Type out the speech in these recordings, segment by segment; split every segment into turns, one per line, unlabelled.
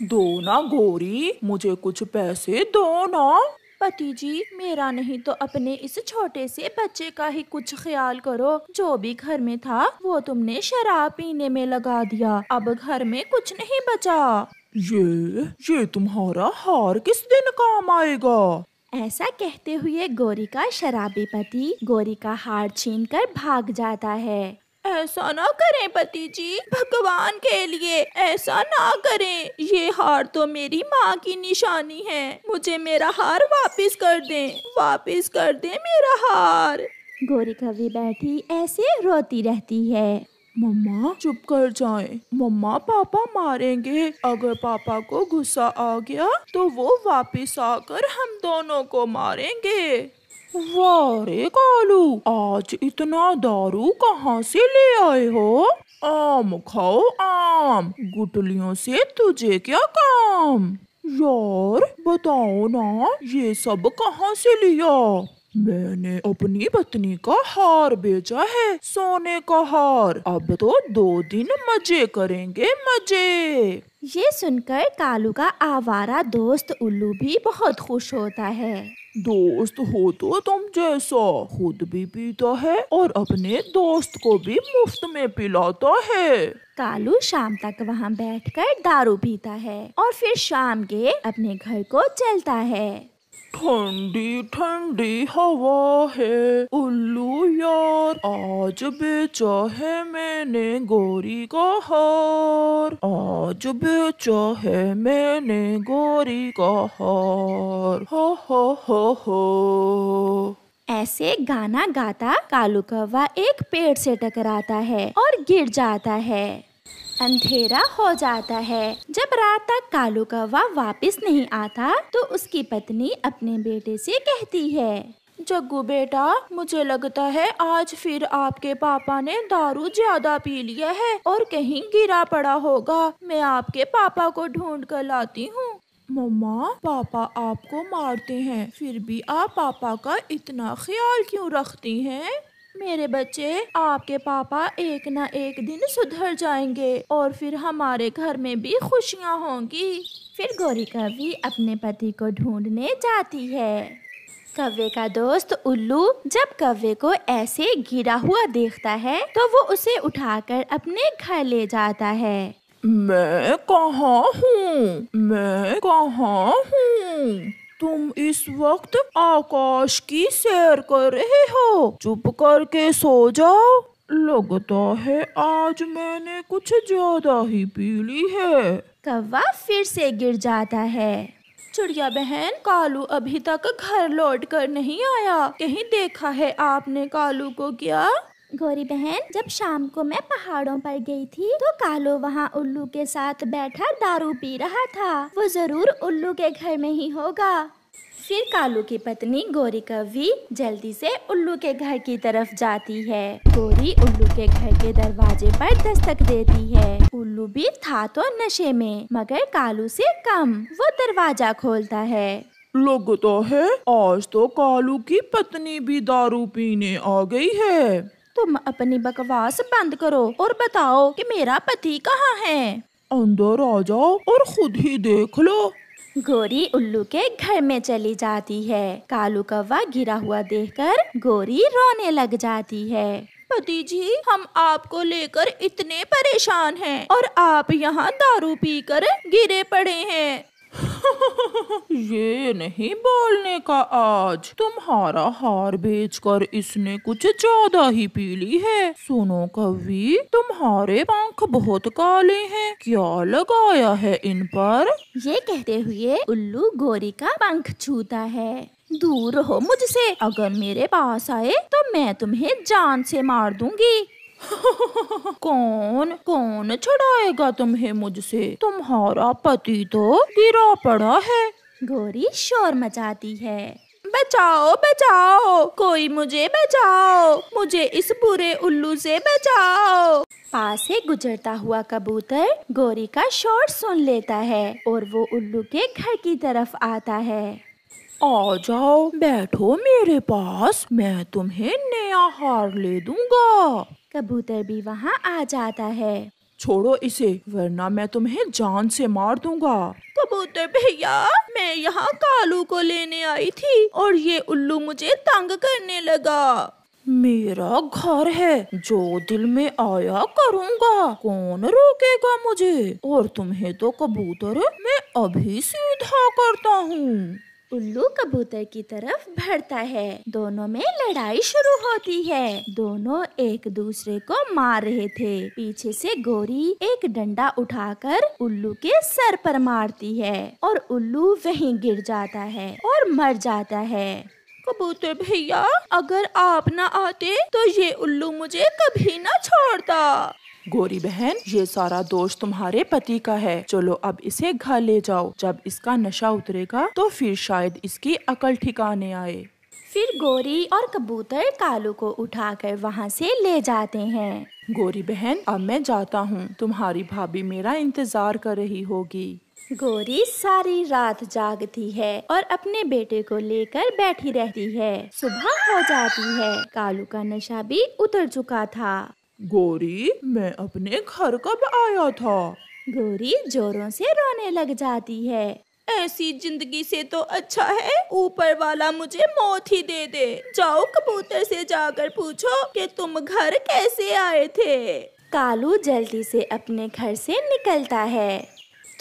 दो ना गोरी, मुझे कुछ पैसे दो ना।
पति जी, मेरा नहीं तो अपने इस छोटे से बच्चे का ही कुछ ख्याल करो। जो भी घर में था वो तुमने शराब पीने में लगा दिया। अब घर में कुछ नहीं बचा।
ये तुम्हारा हार किस दिन काम आएगा?
ऐसा कहते हुए गोरी का शराबी पति गोरी का हार छीनकर भाग जाता है। ऐसा ना करें पति जी, भगवान के लिए ऐसा ना करें। ये हार तो मेरी माँ की निशानी है। मुझे मेरा हार वापस कर दें, वापस कर दें मेरा हार। गोरी कभी बैठी ऐसे रोती रहती है।
मम्मा चुप कर जाएं, मम्मा पापा मारेंगे। अगर पापा को गुस्सा आ गया तो वो वापस आकर हम दोनों को मारेंगे। वाह रे कालू, आज इतना दारू कहाँ से ले आए हो? आम खाओ आम, गुटलियों से तुझे क्या काम? यार बताओ ना, ये सब कहाँ से लिया? मैंने अपनी पत्नी का हार बेचा है, सोने का हार। अब तो 2 दिन मजे करेंगे, मजे।
ये सुनकर कालू का आवारा दोस्त उल्लू भी बहुत खुश होता है।
दोस्त हो तो तुम जैसा, खुद भी पीता है और अपने दोस्त को भी मुफ्त में पिलाता है।
कालू शाम तक वहाँ बैठकर दारू पीता है और फिर शाम के अपने घर को चलता है।
ठंडी ठंडी हवा है उल्लू यार, आज बेचा है मैंने गोरी का हार। आज बेचा है मैंने गोरी का हार। हो हो।
ऐसे गाना गाता कालू कौवा एक पेड़ से टकराता है और गिर जाता है। अंधेरा हो जाता है। जब रात तक कालू कौवा वापस नहीं आता तो उसकी पत्नी अपने बेटे से कहती है, जग्गू बेटा, मुझे लगता है आज फिर आपके पापा ने दारू ज्यादा पी लिया है और कहीं गिरा पड़ा होगा। मैं आपके पापा को ढूंढ कर लाती हूँ।
मम्मा पापा आपको मारते हैं, फिर भी आप पापा का इतना ख्याल क्यों रखती हैं?
मेरे बच्चे, आपके पापा एक न एक दिन सुधर जाएंगे और फिर हमारे घर में भी खुशियाँ होंगी। फिर गोरी कौवी अपने पति को ढूंढने जाती है। कौवे का दोस्त उल्लू जब कौवे को ऐसे गिरा हुआ देखता है तो वो उसे उठाकर अपने घर ले जाता है।
मैं कहाँ हूँ? मैं कहाँ हूँ? तुम इस वक्त आकाश की सैर कर रहे हो, चुप करके सो जाओ। लगता है आज मैंने कुछ ज्यादा ही पी ली है।
कौवा फिर से गिर जाता है। चिड़िया बहन, कालू अभी तक घर लौट कर नहीं आया। कहीं देखा है आपने कालू को क्या? गोरी बहन, जब शाम को मैं पहाड़ों पर गई थी तो कालू वहाँ उल्लू के साथ बैठा दारू पी रहा था। वो जरूर उल्लू के घर में ही होगा। फिर कालू की पत्नी गोरी कौवी जल्दी से उल्लू के घर की तरफ जाती है। गोरी उल्लू के घर के दरवाजे पर दस्तक देती है। उल्लू भी था तो नशे में, मगर कालू से कम। वो दरवाजा खोलता है।
लगता है आज तो कालू की पत्नी भी दारू पीने आ गई है।
तुम अपनी बकवास बंद करो और बताओ कि मेरा पति कहाँ है?
अंदर आ जाओ और खुद ही देख लो।
गोरी उल्लू के घर में चली जाती है। कालू कौवा गिरा हुआ देखकर गोरी रोने लग जाती है। पति जी, हम आपको लेकर इतने परेशान हैं और आप यहाँ दारू पीकर गिरे पड़े हैं।
ये नहीं बोलने का आज, तुम्हारा हार बेचकर इसने कुछ ज्यादा ही पी ली है। सुनो कौवी, तुम्हारे पंख बहुत काले हैं, क्या लगाया है इन पर?
ये कहते हुए उल्लू गोरी का पंख छूता है। दूर रहो मुझसे, अगर मेरे पास आए तो मैं तुम्हें जान से मार दूंगी।
कौन छुड़ाएगा तुम्हें मुझसे? तुम्हारा पति तो गिरा पड़ा है।
गोरी शोर मचाती है। बचाओ बचाओ, कोई मुझे बचाओ, मुझे इस बुरे उल्लू से बचाओ। पास से गुजरता हुआ कबूतर गोरी का शोर सुन लेता है और वो उल्लू के घर की तरफ आता है।
आ जाओ, बैठो मेरे पास, मैं तुम्हें नया हार ले दूंगा।
कबूतर भी वहाँ आ जाता है।
छोड़ो इसे, वरना मैं तुम्हें जान से मार दूंगा।
कबूतर भैया, मैं यहाँ कालू को लेने आई थी और ये उल्लू मुझे तंग करने लगा।
मेरा घर है, जो दिल में आया करूँगा, कौन रोकेगा मुझे। और तुम्हें तो कबूतर मैं अभी सीधा करता हूँ।
उल्लू कबूतर की तरफ बढ़ता है। दोनों में लड़ाई शुरू होती है। दोनों एक दूसरे को मार रहे थे। पीछे से गोरी एक डंडा उठाकर उल्लू के सर पर मारती है और उल्लू वहीं गिर जाता है और मर जाता है। कबूतर भैया, अगर आप न आते तो ये उल्लू मुझे कभी न छोड़ता।
गोरी बहन, ये सारा दोष तुम्हारे पति का है। चलो अब इसे घर ले जाओ। जब इसका नशा उतरेगा तो फिर शायद इसकी अकल ठिकाने आए।
फिर गोरी और कबूतर कालू को उठाकर वहाँ से ले जाते हैं।
गोरी बहन, अब मैं जाता हूँ। तुम्हारी भाभी मेरा इंतजार कर रही होगी।
गोरी सारी रात जागती है और अपने बेटे को लेकर बैठी रहती है। सुबह हो जाती है। कालू का नशा भी उतर चुका था।
गोरी, मैं अपने घर कब आया था?
गोरी जोरों से रोने लग जाती है। ऐसी जिंदगी से तो अच्छा है ऊपर वाला मुझे मौत ही दे दे। जाओ कबूतर से जाकर पूछो कि तुम घर कैसे आए थे। कालू जल्दी से अपने घर से निकलता है।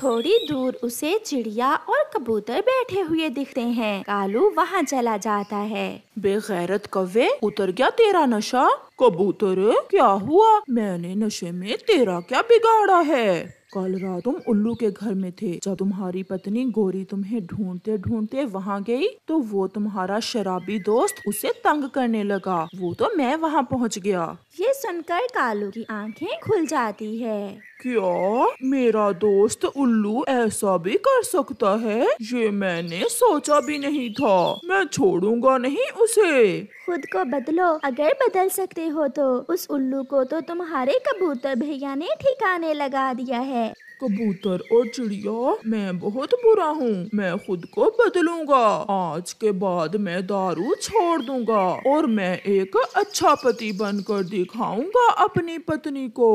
थोड़ी दूर उसे चिड़िया और कबूतर बैठे हुए दिखते हैं। कालू वहाँ चला जाता है।
बेगैरत कौवे, उतर गया तेरा नशा? कबूतर, क्या हुआ? मैंने नशे में तेरा क्या बिगाड़ा है? कल रात तुम उल्लू के घर में थे। जब तुम्हारी पत्नी गोरी तुम्हें ढूंढते ढूंढते वहाँ गई तो वो तुम्हारा शराबी दोस्त उसे तंग करने लगा। वो तो मैं वहाँ पहुँच गया।
ये सुनकर कालू की आंखें खुल जाती है।
क्या मेरा दोस्त उल्लू ऐसा भी कर सकता है? ये मैंने सोचा भी नहीं था। मैं छोड़ूंगा नहीं उसे।
खुद को बदलो, अगर बदल सकते हो तो। उस उल्लू को तो तुम्हारे कबूतर भैया ने ठिकाने लगा दिया है।
कबूतर और चिड़िया, मैं बहुत बुरा हूँ। मैं खुद को बदलूंगा। आज के बाद मैं दारू छोड़ दूंगा और मैं एक अच्छा पति बनकर दिखाऊंगा अपनी पत्नी को।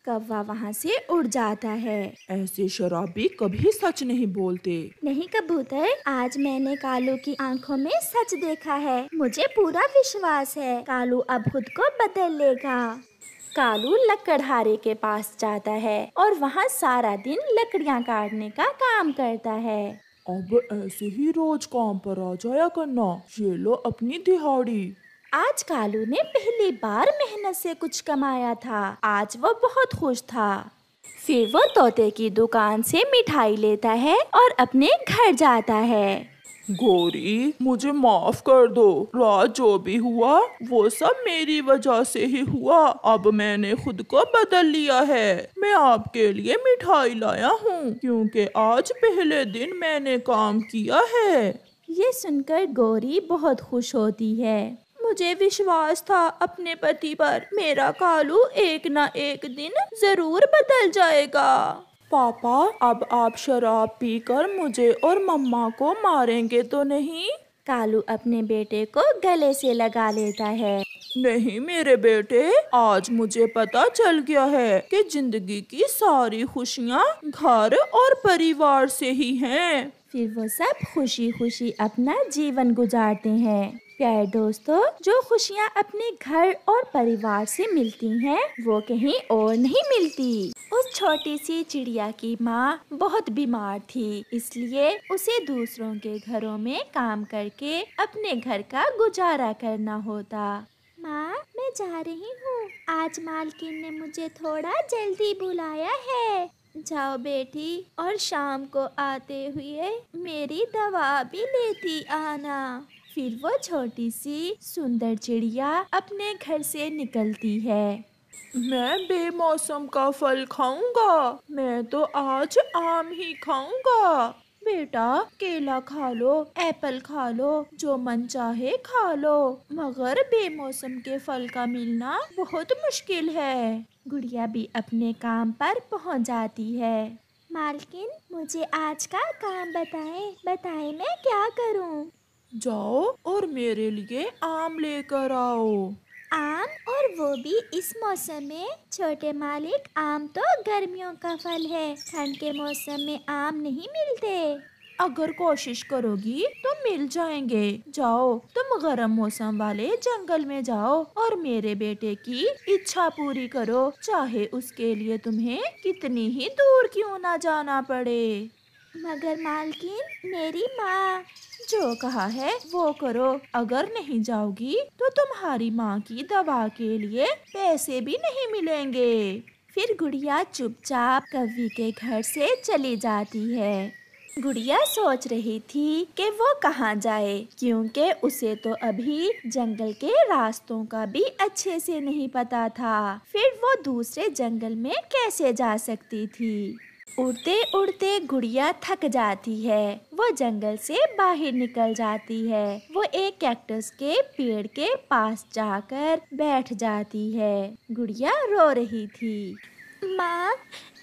कौवा वहाँ से उड़ जाता है।
ऐसे शराबी कभी सच नहीं बोलते।
नहीं कबूतर, आज मैंने कालू की आंखों में सच देखा है। मुझे पूरा विश्वास है कालू अब खुद को बदल लेगा। कालू लकड़हारे के पास जाता है और वहाँ सारा दिन लकड़ियाँ काटने का काम करता है।
अब ऐसे ही रोज काम पर आ जाया करना। ये लो अपनी दिहाड़ी।
आज कालू ने पहली बार मेहनत से कुछ कमाया था। आज वो बहुत खुश था। फिर वो तोते की दुकान से मिठाई लेता है और अपने घर जाता है।
गोरी, मुझे माफ कर दो। रात जो भी हुआ वो सब मेरी वजह से ही हुआ। अब मैंने खुद को बदल लिया है। मैं आपके लिए मिठाई लाया हूँ क्योंकि आज पहले दिन मैंने काम किया है।
ये सुनकर गोरी बहुत खुश होती है। मुझे विश्वास था अपने पति पर। मेरा कालू एक ना एक दिन जरूर बदल जाएगा।
पापा, अब आप शराब पीकर मुझे और मम्मा को मारेंगे तो नहीं?
कालू अपने बेटे को गले से लगा लेता है।
नहीं मेरे बेटे, आज मुझे पता चल गया है कि जिंदगी की सारी खुशियाँ घर और परिवार से ही हैं।
फिर वो सब खुशी खुशी अपना जीवन गुजारते हैं। प्यारे दोस्तों, जो खुशियाँ अपने घर और परिवार से मिलती हैं, वो कहीं और नहीं मिलती। उस छोटी सी चिड़िया की माँ बहुत बीमार थी, इसलिए उसे दूसरों के घरों में काम करके अपने घर का गुजारा करना होता। माँ, मैं जा रही हूँ। आज मालकिन ने मुझे थोड़ा जल्दी बुलाया है। जाओ बेटी, और शाम को आते हुए मेरी दवा भी लेती आना। फिर वो छोटी सी सुंदर चिड़िया अपने घर से निकलती है।
मैं बेमौसम का फल खाऊंगा। मैं तो आज आम ही खाऊंगा।
बेटा, केला खा लो, एप्पल खा लो, जो मन चाहे खा लो, मगर बेमौसम के फल का मिलना बहुत मुश्किल है। गुड़िया भी अपने काम पर पहुंच जाती है। मालकिन, मुझे आज का काम बताएं मैं क्या करूं?
जाओ और मेरे लिए आम लेकर आओ।
आम, और वो भी इस मौसम में। छोटे मालिक, आम तो गर्मियों का फल है, ठंड के मौसम में आम नहीं मिलते।
अगर कोशिश करोगी तो मिल जाएंगे। जाओ, तुम गर्म मौसम वाले जंगल में जाओ और मेरे बेटे की इच्छा पूरी करो, चाहे उसके लिए तुम्हें कितनी ही दूर क्यों ना जाना पड़े।
मगर मालकिन, मेरी माँ।
जो कहा है वो करो। अगर नहीं जाओगी तो तुम्हारी माँ की दवा के लिए पैसे भी नहीं मिलेंगे।
फिर गुड़िया चुपचाप कव्वी के घर से चली जाती है। गुड़िया सोच रही थी कि वो कहाँ जाए, क्योंकि उसे तो अभी जंगल के रास्तों का भी अच्छे से नहीं पता था। फिर वो दूसरे जंगल में कैसे जा सकती थी। उड़ते उड़ते गुड़िया थक जाती है। वो जंगल से बाहर निकल जाती है। वो एक कैक्टस के पेड़ के पास जाकर बैठ जाती है। गुड़िया रो रही थी। माँ,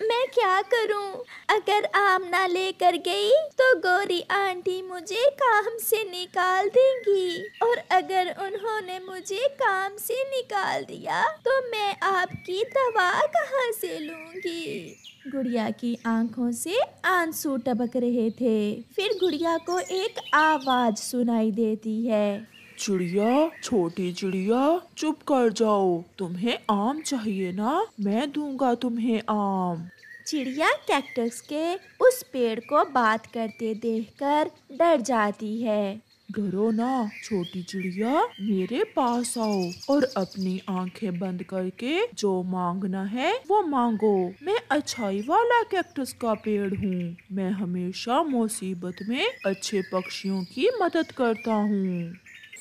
मैं क्या करूं? अगर आम ना लेकर गई तो गौरी आंटी मुझे काम से निकाल देंगी, और अगर उन्होंने मुझे काम से निकाल दिया तो मैं आपकी दवा कहाँ से लूंगी? गुड़िया की आंखों से आंसू टपक रहे थे। फिर गुड़िया को एक आवाज सुनाई देती है।
चिड़िया, छोटी चिड़िया, चुप कर जाओ। तुम्हें आम चाहिए ना? मैं दूंगा तुम्हें आम।
चिड़िया कैक्टस के उस पेड़ को बात करते देखकर डर जाती है।
डरो ना छोटी चिड़िया, मेरे पास आओ और अपनी आंखें बंद करके जो मांगना है वो मांगो। मैं अच्छाई वाला कैक्टस का पेड़ हूँ। मैं हमेशा मुसीबत में अच्छे पक्षियों की मदद करता हूँ।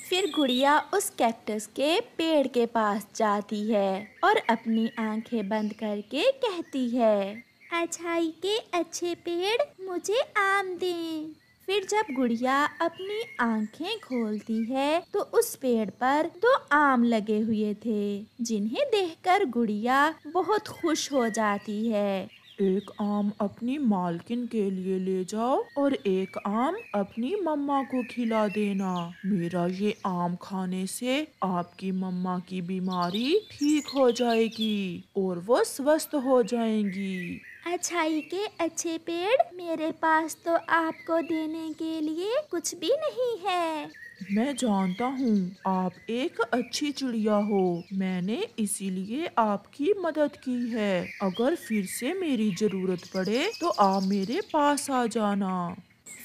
फिर गुड़िया उस कैक्टस के पेड़ के पास जाती है और अपनी आंखें बंद करके कहती है, अच्छाई के अच्छे पेड़, मुझे आम दें। फिर जब गुड़िया अपनी आंखें खोलती है तो उस पेड़ पर 2 आम लगे हुए थे, जिन्हें देखकर गुड़िया बहुत खुश हो जाती है।
एक आम अपनी मालकिन के लिए ले जाओ और एक आम अपनी मम्मा को खिला देना। मेरा ये आम खाने से आपकी मम्मा की बीमारी ठीक हो जाएगी और वो स्वस्थ हो जाएंगी।
अच्छाई के अच्छे पेड़, मेरे पास तो आपको देने के लिए कुछ भी नहीं है।
मैं जानता हूँ आप एक अच्छी चिड़िया हो। मैंने इसीलिए आपकी मदद की है। अगर फिर से मेरी जरूरत पड़े तो आप मेरे पास आ जाना।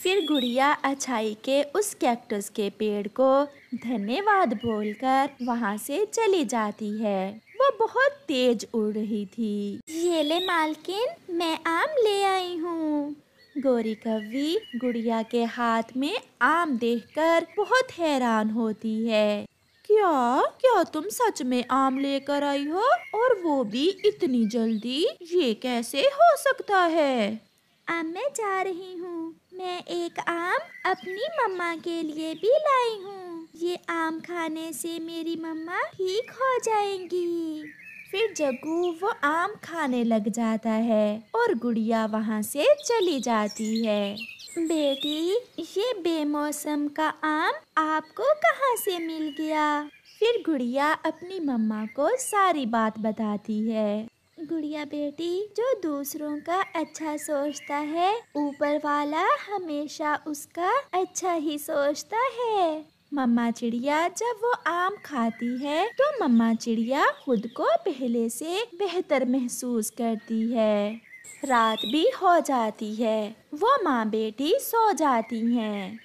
फिर गुड़िया अच्छाई के उस कैक्टस के पेड़ को धन्यवाद बोलकर वहाँ से चली जाती है। वो बहुत तेज उड़ रही थी। ये ले मालकिन, मैं आम ले आई हूँ। गौरी कव्वी गुड़िया के हाथ में आम देखकर बहुत हैरान होती है।
क्या क्या तुम सच में आम लेकर आई हो, और वो भी इतनी जल्दी? ये कैसे हो सकता है?
अब मैं जा रही हूँ। मैं एक आम अपनी मम्मा के लिए भी लाई हूँ। ये आम खाने से मेरी मम्मा ठीक हो जाएंगी।
फिर जग्गू वो आम खाने लग जाता है और गुड़िया वहाँ से चली जाती है।
बेटी, ये बेमौसम का आम आपको कहाँ से मिल गया?
फिर गुड़िया अपनी मम्मा को सारी बात बताती है।
गुड़िया बेटी, जो दूसरों का अच्छा सोचता है, ऊपर वाला हमेशा उसका अच्छा ही सोचता है।
मम्मा चिड़िया जब वो आम खाती है तो मम्मा चिड़िया खुद को पहले से बेहतर महसूस करती है। रात भी हो जाती है। वो माँ बेटी सो जाती हैं।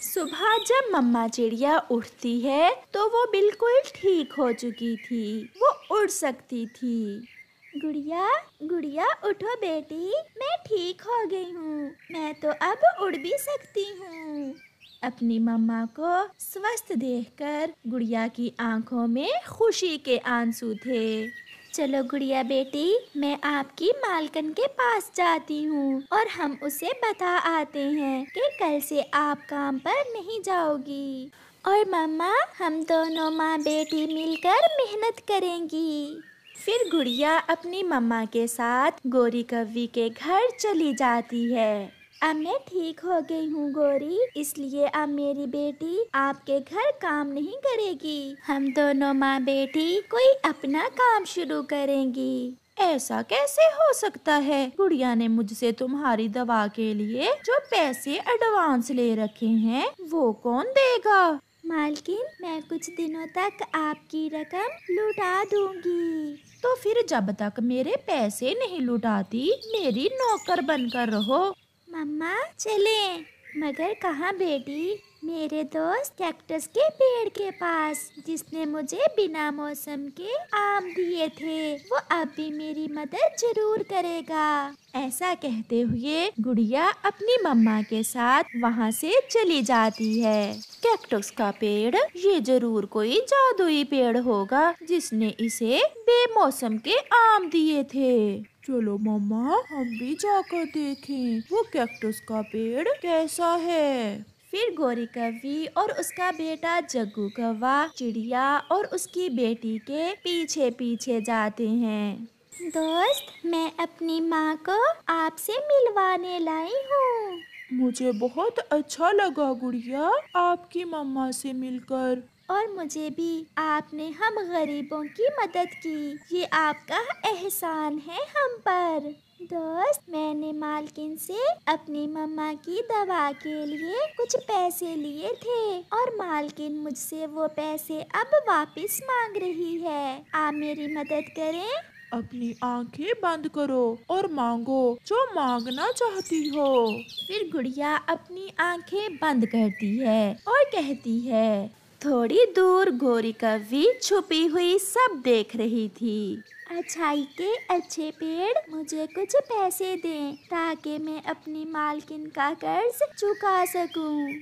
सुबह जब मम्मा चिड़िया उठती है तो वो बिल्कुल ठीक हो चुकी थी। वो उड़ सकती थी।
गुड़िया, गुड़िया उठो बेटी, मैं ठीक हो गई हूँ। मैं तो अब उड़ भी सकती हूँ।
अपनी मम्मा को स्वस्थ देखकर गुड़िया की आंखों में खुशी के आंसू थे।
चलो गुड़िया बेटी, मैं आपकी मालकिन के पास जाती हूँ और हम उसे बता आते हैं कि कल से आप काम पर नहीं जाओगी। और मम्मा, हम दोनों माँ बेटी मिलकर मेहनत करेंगी।
फिर गुड़िया अपनी मम्मा के साथ गौरी कव्वी के घर चली जाती है।
अब मैं ठीक हो गई हूँ गोरी, इसलिए अब मेरी बेटी आपके घर काम नहीं करेगी। हम दोनों माँ बेटी कोई अपना काम शुरू करेंगी।
ऐसा कैसे हो सकता है? गुड़िया ने मुझसे तुम्हारी दवा के लिए जो पैसे एडवांस ले रखे हैं वो कौन देगा?
मालकिन, मैं कुछ दिनों तक आपकी रकम लुटा दूंगी।
तो फिर जब तक मेरे पैसे नहीं लुटाती मेरी नौकर बनकर रहो।
मम्मा चलें। मगर कहाँ बेटी? मेरे दोस्त कैक्टस के पेड़ के पास, जिसने मुझे बिना मौसम के आम दिए थे। वो अब भी मेरी मदद जरूर करेगा।
ऐसा कहते हुए गुड़िया अपनी मम्मा के साथ वहाँ से चली जाती है। कैक्टस का पेड़ ये जरूर कोई जादुई पेड़ होगा जिसने इसे बेमौसम के आम दिए थे। चलो मम्मा, हम भी जाकर देखें वो कैक्टस का पेड़ कैसा है। फिर गोरी कौवी और उसका बेटा जग्गू कौवा चिड़िया और उसकी बेटी के पीछे पीछे जाते हैं।
दोस्त, मैं अपनी माँ को आपसे मिलवाने लाई हूँ।
मुझे बहुत अच्छा लगा गुड़िया आपकी मम्मा से मिलकर।
और मुझे भी, आपने हम गरीबों की मदद की, ये आपका एहसान है हम पर। दोस्त, मैंने मालकिन से अपनी मम्मा की दवा के लिए कुछ पैसे लिए थे और मालकिन मुझसे वो पैसे अब वापस मांग रही है। आप मेरी मदद करें।
अपनी आंखें बंद करो और मांगो जो मांगना चाहती हो। फिर गुड़िया अपनी आंखें बंद करती है और कहती है। थोड़ी दूर गोरी कौवी छुपी हुई सब देख रही थी।
अच्छाई के अच्छे पेड़, मुझे कुछ पैसे दें ताकि मैं अपनी मालकिन का कर्ज चुका सकूं।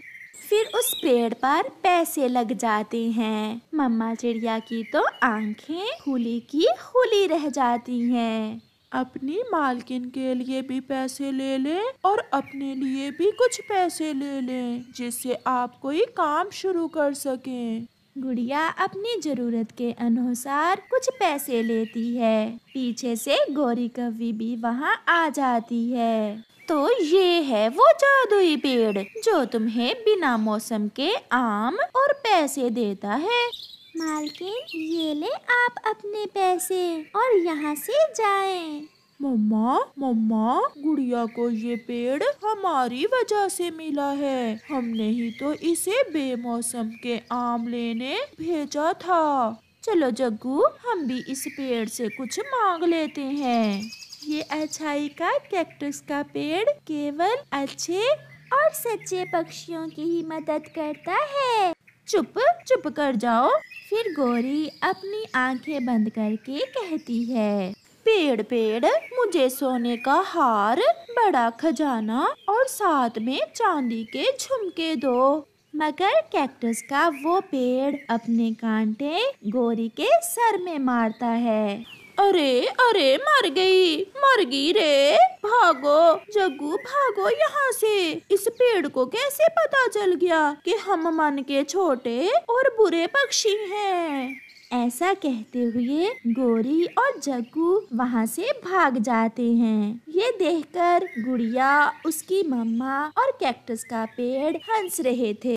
फिर उस पेड़ पर पैसे लग जाते हैं। मम्मा चिड़िया की तो आंखें खुली की खुली रह जाती हैं। अपनी मालकिन के लिए भी पैसे ले लें और अपने लिए भी कुछ पैसे ले लें जिससे आप कोई काम शुरू कर सकें। गुड़िया अपनी जरूरत के अनुसार कुछ पैसे लेती है। पीछे से गोरी कौवी भी वहाँ आ जाती है। तो ये है वो जादुई पेड़ जो तुम्हें बिना मौसम के आम और पैसे देता है।
मालकिन, ये ले आप अपने पैसे और यहाँ से जाएं।
मम्मा, मम्मा, गुड़िया को ये पेड़ हमारी वजह से मिला है। हमने ही तो इसे बेमौसम के आम लेने भेजा था। चलो जग्गू, हम भी इस पेड़ से कुछ मांग लेते हैं। ये अच्छाई का कैक्टस का पेड़ केवल अच्छे
और सच्चे पक्षियों की ही मदद करता है।
चुप चुप कर जाओ। फिर गोरी अपनी आंखें बंद करके कहती है। पेड़ पेड़, मुझे सोने का हार, बड़ा खजाना और साथ में चांदी के झुमके दो। मगर कैक्टस का वो पेड़ अपने कांटे गोरी के सर में मारता है। अरे अरे, मर गई रे। भागो जग्गू, भागो यहाँ से। इस पेड़ को कैसे पता चल गया कि हम मन के छोटे और बुरे पक्षी हैं? ऐसा कहते हुए गोरी और जग्गू वहाँ से भाग जाते हैं। ये देखकर गुड़िया, उसकी मम्मा और कैक्टस का पेड़ हंस रहे थे।